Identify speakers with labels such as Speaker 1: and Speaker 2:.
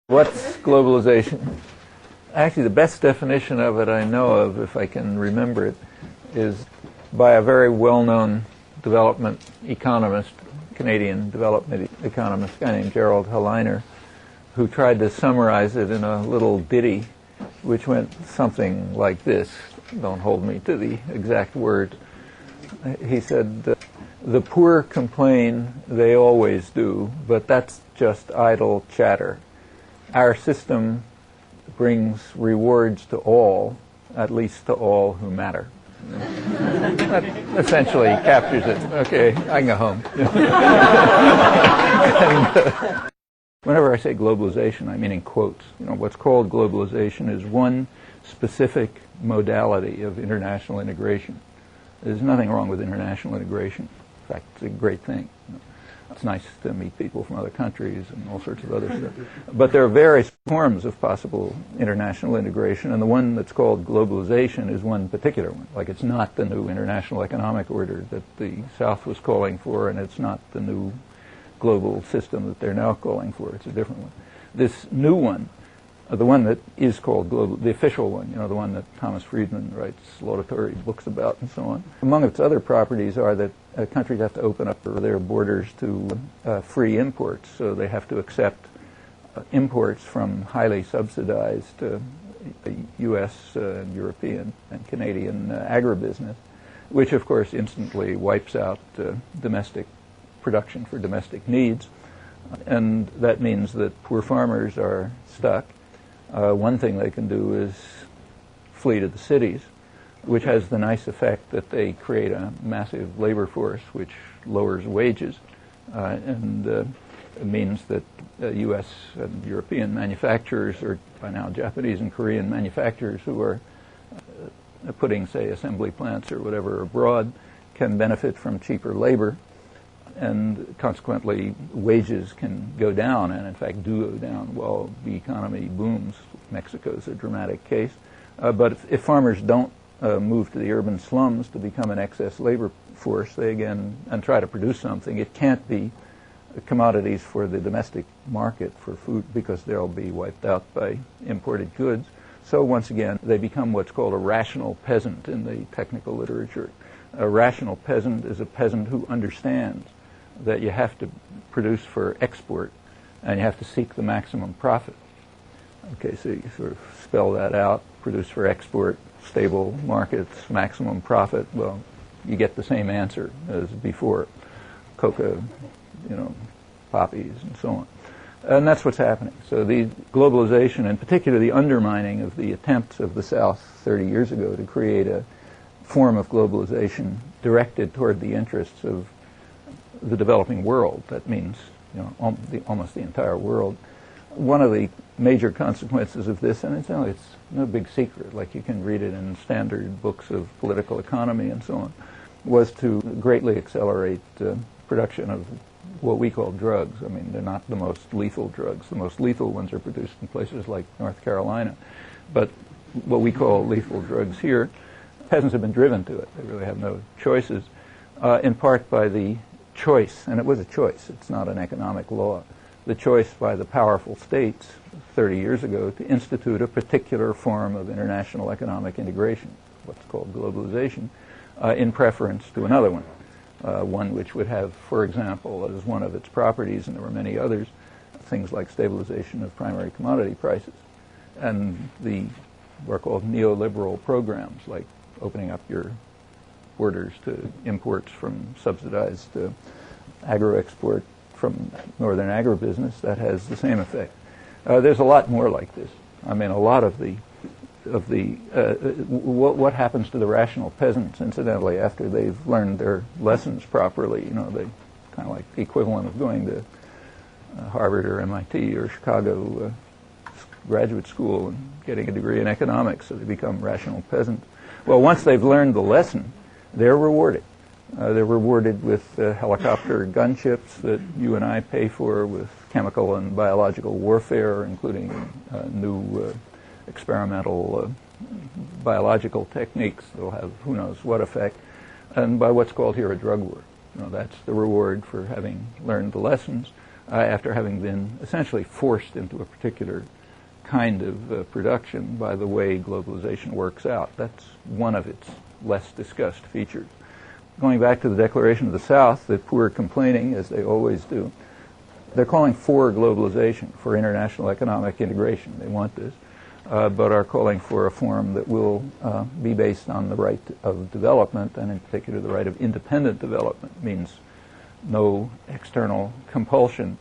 Speaker 1: What's globalization? Actually, the best definition of it I know of, if I can remember it, is by a very well-known development economist, Canadian development economist, a guy named Gerald Heliner, who tried to summarize it in a little ditty which went something like this. Don't hold me to the exact words. He said, "The poor complain, they always do, but that's just idle chatter. Our system brings rewards to all, at least to all who matter." That essentially captures it. Okay, I can go home. And, whenever I say globalization, I mean in quotes. What's called globalization is one specific modality of international integration. There's nothing wrong with international integration. In fact, it's a great thing. It's nice to meet people from other countries and all sorts of other stuff. But there are various forms of possible international integration, and the one that's called globalization is one particular one. Like, it's not the new international economic order that the South was calling for, and it's not the new global system that they're now calling for. It's a different one. This new one, the one that is called global, the official one, the one that Thomas Friedman writes laudatory books about and so on. Among its other properties are that countries have to open up their borders to free imports, so they have to accept imports from highly subsidized U.S., European, and Canadian agribusiness, which of course instantly wipes out domestic production for domestic needs, and that means that poor farmers are stuck. One thing they can do is flee to the cities, which has the nice effect that they create a massive labor force which lowers wages, and it means that U.S. and European manufacturers, or by now Japanese and Korean manufacturers who are putting, say, assembly plants or whatever abroad, can benefit from cheaper labor, and consequently wages can go down, and in fact do go down while the economy booms. Mexico's a dramatic case. But if farmers don't move to the urban slums to become an excess labor force, they again, and try to produce something, it can't be commodities for the domestic market for food, because they'll be wiped out by imported goods. So once again, they become what's called a rational peasant in the technical literature. A rational peasant is a peasant who understands that you have to produce for export and you have to seek the maximum profit. Okay, so you sort of spell that out: produce for export, stable markets, maximum profit. Well, you get the same answer as before: coca, poppies, and so on. And that's what's happening. So the globalization, in particular the undermining of the attempts of the South 30 years ago to create a form of globalization directed toward the interests of the developing world. That means, almost the entire world. One of the major consequences of this, and it's no big secret, like you can read it in standard books of political economy and so on, was to greatly accelerate production of what we call drugs. I mean, they're not the most lethal drugs. The most lethal ones are produced in places like North Carolina. But what we call lethal drugs here, peasants have been driven to it. They really have no choices, in part by the choice, and it was a choice, it's not an economic law, the choice by the powerful states 30 years ago to institute a particular form of international economic integration, what's called globalization, in preference to another one. One which would have, for example, as one of its properties, and there were many others, things like stabilization of primary commodity prices, and what are called neoliberal programs, like opening up your borders to imports from subsidized agro-export from northern agribusiness. That has the same effect. There's a lot more like this. I mean, a lot of what happens to the rational peasants, incidentally, after they've learned their lessons properly. They kind of like the equivalent of going to Harvard or MIT or Chicago graduate school and getting a degree in economics, so they become rational peasants. Well, once they've learned the lesson, they're rewarded. They're rewarded with helicopter gunships that you and I pay for, with chemical and biological warfare, including new experimental biological techniques that will have who knows what effect, and by what's called here a drug war. That's the reward for having learned the lessons. after having been essentially forced into a particular kind of production by the way globalization works out. That's one of its less discussed features. Going back to the Declaration of the South, the poor are complaining, as they always do. They're calling for globalization, for international economic integration. They want this, but are calling for a form that will be based on the right of development, and in particular the right of independent development. It means no external compulsion